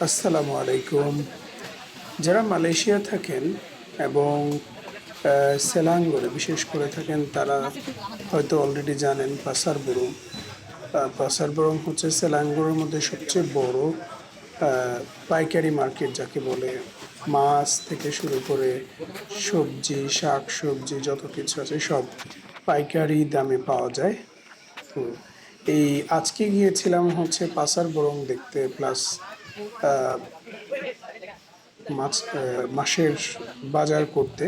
আসসালামু আলাইকুম। যারা মালয়েশিয়া থাকেন এবং সেলাঙ্গরে বিশেষ করে থাকেন তারা হয়তো অলরেডি জানেন পাসার বুরুং। পাসার বুরুং হচ্ছে সেলাঙ্গরের মধ্যে সবচেয়ে বড় পাইকারি মার্কেট যাকে বলে। মাছ থেকে শুরু করে সবজি, শাক সবজি যত কিছু আছে সব পাইকারি দামে পাওয়া যায়। তো এই আজকে গিয়েছিলাম হচ্ছে পাসার বুরুং দেখতে, প্লাস মাসের বাজার করতে।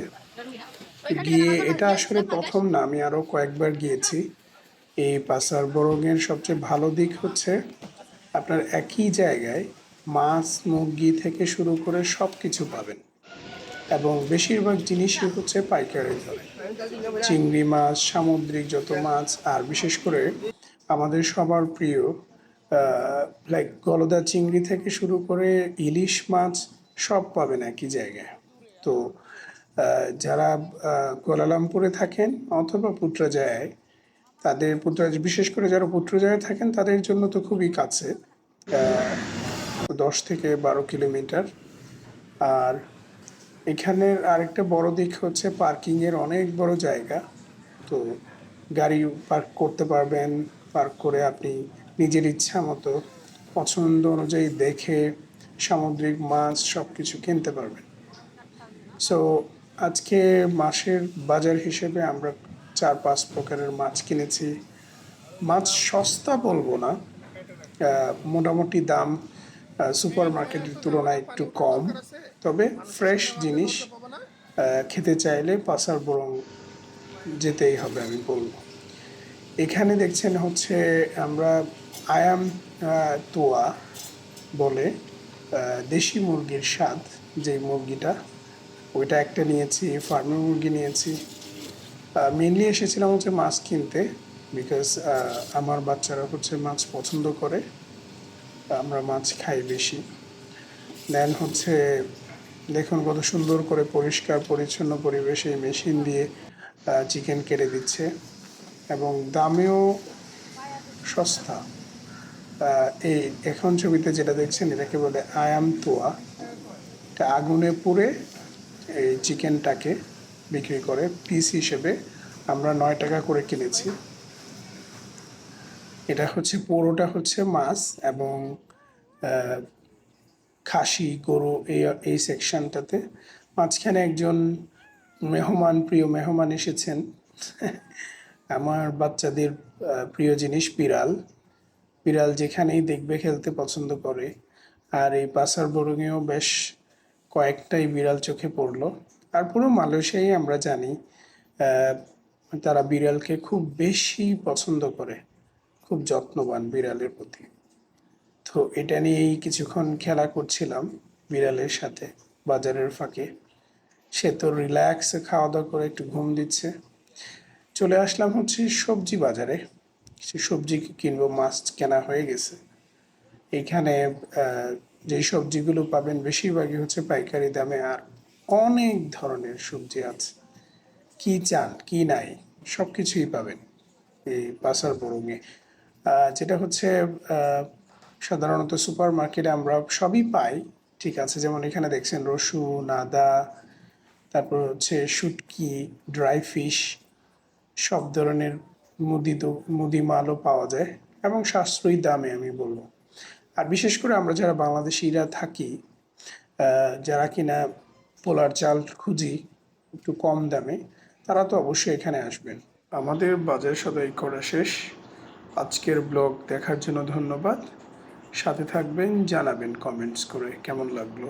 গিয়ে এটা আসলে প্রথম না, আমি আরো কয়েকবার গিয়েছি। এই পাসার বরং-এর সবচেয়ে ভালো দিক হচ্ছে আপনার একই জায়গায় মাছ মুরগি থেকে শুরু করে সব কিছু পাবেন, এবং বেশিরভাগ জিনিসই হচ্ছে পাইকারি দরে। চিংড়ি মাছ, সামুদ্রিক যত মাছ, আর বিশেষ করে আমাদের সবার প্রিয় লাইক গলদা চিংড়ি থেকে শুরু করে ইলিশ মাছ সব পাবেন একই জায়গায়। তো যারা কুয়ালালামপুরে থাকেন অথবা পুত্রাজায়ায়, তাদের বিশেষ করে যারা পুত্রজায়ায় থাকেন তাদের জন্য তো খুবই কাছে, 10 থেকে 12 কিলোমিটার। আর এখানের আরেকটা বড় দিক হচ্ছে পার্কিংয়ের অনেক বড় জায়গা। তো গাড়ি পার্ক করতে পারবেন, পার্ক করে আপনি নিজের ইচ্ছা মতো পছন্দ অনুযায়ী দেখে সামুদ্রিক মাছ সব কিছু কিনতে পারবেন। সো আজকে মাসের বাজার হিসেবে আমরা 4-5 প্রকারের মাছ কিনেছি। মাছ সস্তা বলবো না, মোটামুটি দাম সুপার মার্কেটের তুলনায় একটু কম, তবে ফ্রেশ জিনিস খেতে চাইলে পাসার বরং যেতেই হবে আমি বলবো। এখানে দেখছেন হচ্ছে আমরা আয়াম তোয়া বলে দেশি মুরগির স্বাদ, যে মুরগিটা ওইটা একটা নিয়েছি, ফার্মের মুরগি নিয়েছি। মেনলি এসেছিলাম হচ্ছে মাছ কিনতে, বিকজ আমার বাচ্চারা হচ্ছে মাছ পছন্দ করে, আমরা মাছ খাই বেশি। দেন হচ্ছে দেখুন কত সুন্দর করে পরিষ্কার পরিচ্ছন্ন পরিবেশে মেশিন দিয়ে চিকেন কেটে দিচ্ছে, এবং দামেও সস্তা। এই এখন ছবিতে যেটা দেখছেন এটাকে বলে আয়াম তোয়া। এটা আগুনে পুড়ে এই চিকেনটাকে বিক্রি করে পিস হিসেবে। আমরা 9 টাকা করে কিনেছি। এটা হচ্ছে পুরোটা হচ্ছে মাছ, এবং খাসি গরু এই সেকশনটাতে। মাঝখানে একজন প্রিয় মেহমান এসেছেন। আমার বাচ্চাদের প্রিয় জিনিস বিড়াল। বিড়াল যেখানেই দেখবে খেলতে পছন্দ করে, আর এই পাসার বরঙেও বেশ কয়েকটাই বিড়াল চোখে পড়লো। আর পুরো মালয়েশিয়ায় আমরা জানি তারা বিড়ালকে খুব বেশি পছন্দ করে, খুব যত্নবান বিড়ালের প্রতি। তো এটা নিয়েই কিছুক্ষণ খেলা করছিলাম বিড়ালের সাথে বাজারের ফাঁকে। সে তো রিল্যাক্সে খাওয়া দাওয়া করে একটু ঘুম দিচ্ছে। চলে আসলাম হচ্ছে সবজি বাজারে, সে সবজি কিনবো, মাছ কেনা হয়ে গেছে। এইখানে যেই সবজিগুলো পাবেন বেশিরভাগই হচ্ছে পাইকারি দামে, আর অনেক ধরনের সবজি আছে। কি চান কি নাই সব কিছুই পাবেন এই পাসার বরঙে। যেটা হচ্ছে সাধারণত সুপার মার্কেটে আমরা সবই পাই, ঠিক আছে। যেমন এখানে দেখছেন রসুন, আদা, তারপর হচ্ছে শুটকি, ড্রাই ফিশ, সব ধরনের মুদি মালও পাওয়া যায়, এবং সাশ্রয়ী দামে আমি বলবো। আর বিশেষ করে আমরা যারা বাংলাদেশিরা থাকি, যারা কিনা পোলার চাল খুঁজি একটু কম দামে, তারা তো অবশ্যই এখানে আসবেন। আমাদের বাজার সদাই করা শেষ। আজকের ব্লগ দেখার জন্য ধন্যবাদ। সাথে থাকবেন, জানাবেন কমেন্টস করে কেমন লাগলো।